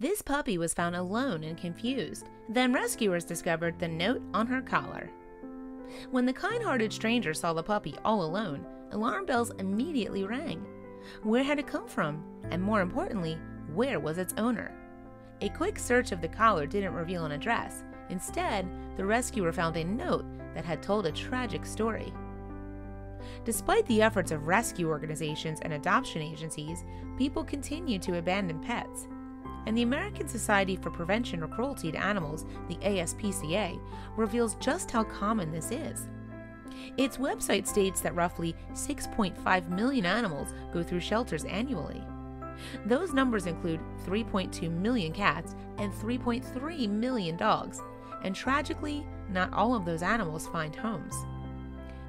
This puppy was found alone and confused. Then rescuers discovered the note on her collar. When the kind-hearted stranger saw the puppy all alone, alarm bells immediately rang. Where had it come from? And more importantly, where was its owner? A quick search of the collar didn't reveal an address. Instead, the rescuer found a note that had told a tragic story. Despite the efforts of rescue organizations and adoption agencies, people continue to abandon pets. And the American Society for Prevention of Cruelty to Animals, the ASPCA, reveals just how common this is. Its website states that roughly 6.5 million animals go through shelters annually. Those numbers include 3.2 million cats and 3.3 million dogs, and tragically, not all of those animals find homes.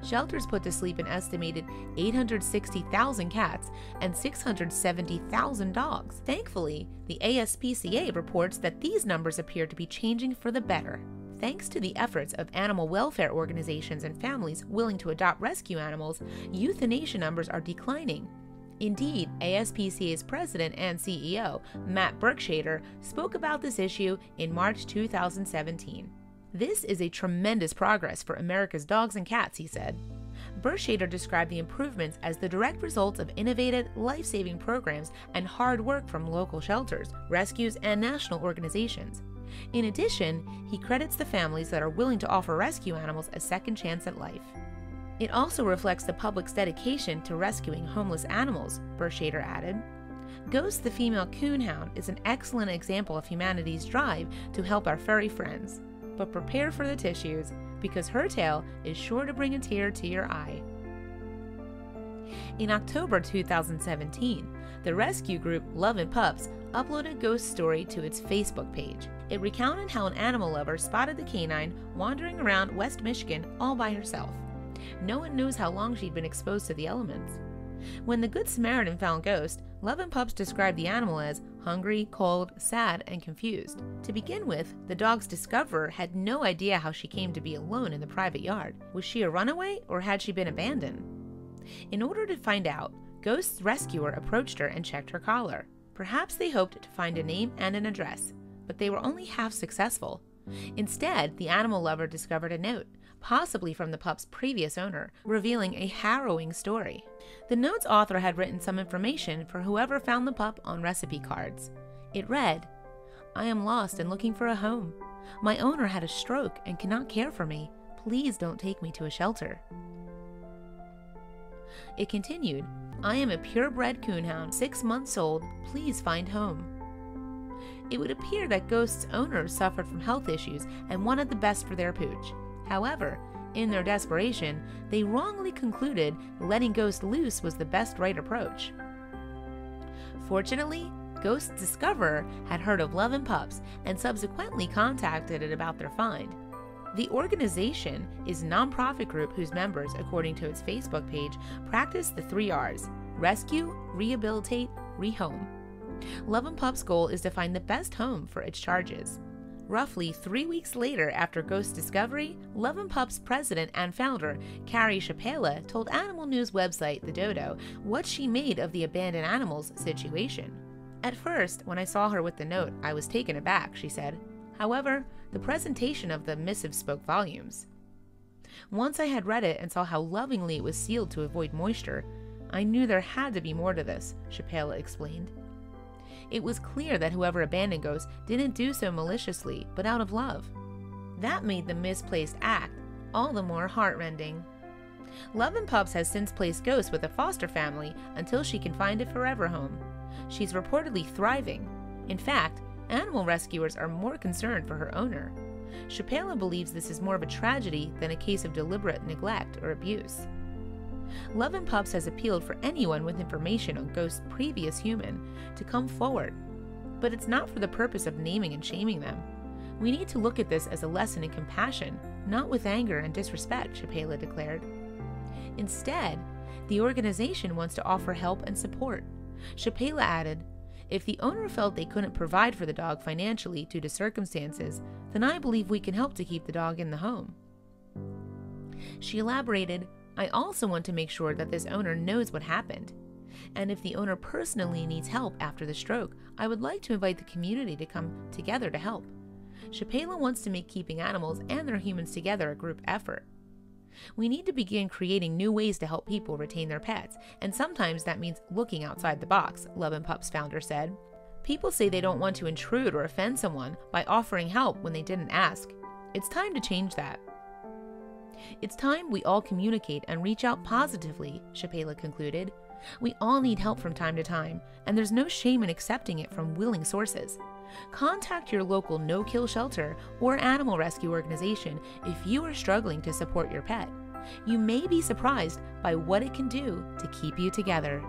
Shelters put to sleep an estimated 860,000 cats and 670,000 dogs. Thankfully, the ASPCA reports that these numbers appear to be changing for the better. Thanks to the efforts of animal welfare organizations and families willing to adopt rescue animals, euthanasia numbers are declining. Indeed, ASPCA's president and CEO, Matt Berkshader, spoke about this issue in March 2017. This is a tremendous progress for America's dogs and cats, he said. Berkshader described the improvements as the direct result of innovative, life-saving programs and hard work from local shelters, rescues, and national organizations. In addition, he credits the families that are willing to offer rescue animals a second chance at life. It also reflects the public's dedication to rescuing homeless animals, Berkshader added. Ghost the female coonhound is an excellent example of humanity's drive to help our furry friends. But prepare for the tissues, because her tale is sure to bring a tear to your eye. In October 2017, the rescue group Love and Pups uploaded Ghost's story to its Facebook page. It recounted how an animal lover spotted the canine wandering around West Michigan all by herself. No one knows how long she'd been exposed to the elements. When the Good Samaritan found Ghost, Love and Pups described the animal as hungry, cold, sad, and confused. To begin with, the dog's discoverer had no idea how she came to be alone in the private yard. Was she a runaway, or had she been abandoned? In order to find out, Ghost's rescuer approached her and checked her collar. Perhaps they hoped to find a name and an address, but they were only half successful. Instead, the animal lover discovered a note, possibly from the pup's previous owner, revealing a harrowing story. The note's author had written some information for whoever found the pup on recipe cards. It read, "I am lost and looking for a home. My owner had a stroke and cannot care for me. Please don't take me to a shelter." It continued, "I am a purebred coonhound, 6 months old. Please find home." It would appear that Ghost's owner suffered from health issues and wanted the best for their pooch. However, in their desperation, they wrongly concluded letting Ghost loose was the best right approach. Fortunately, Ghost's discoverer had heard of Love and Pups and subsequently contacted it about their find. The organization is a nonprofit group whose members, according to its Facebook page, practice the 3 R's: rescue, rehabilitate, rehome. Love and Pups' goal is to find the best home for its charges. Roughly 3 weeks later after Ghost's discovery, Love and Pups president and founder Carrie Chapela told Animal News website The Dodo what she made of the abandoned animals situation. "At first, when I saw her with the note, I was taken aback," she said. "However, the presentation of the missive spoke volumes. Once I had read it and saw how lovingly it was sealed to avoid moisture, I knew there had to be more to this," Chapela explained. It was clear that whoever abandoned Ghost didn't do so maliciously, but out of love. That made the misplaced act all the more heartrending. Love and Pups has since placed Ghost with a foster family until she can find a forever home. She's reportedly thriving. In fact, animal rescuers are more concerned for her owner. Chapela believes this is more of a tragedy than a case of deliberate neglect or abuse. Love and Pups has appealed for anyone with information on Ghost's previous human to come forward, but it's not for the purpose of naming and shaming them. We need to look at this as a lesson in compassion, not with anger and disrespect, Chapela declared. Instead, the organization wants to offer help and support. Chapela added, "If the owner felt they couldn't provide for the dog financially due to circumstances, then I believe we can help to keep the dog in the home." She elaborated, "I also want to make sure that this owner knows what happened. And if the owner personally needs help after the stroke, I would like to invite the community to come together to help. Shapela wants to make keeping animals and their humans together a group effort. We need to begin creating new ways to help people retain their pets, and sometimes that means looking outside the box, Love and Pup's founder said. People say they don't want to intrude or offend someone by offering help when they didn't ask. It's time to change that. It's time we all communicate and reach out positively, Shapela concluded. We all need help from time to time, and there's no shame in accepting it from willing sources. Contact your local no-kill shelter or animal rescue organization if you are struggling to support your pet. You may be surprised by what it can do to keep you together.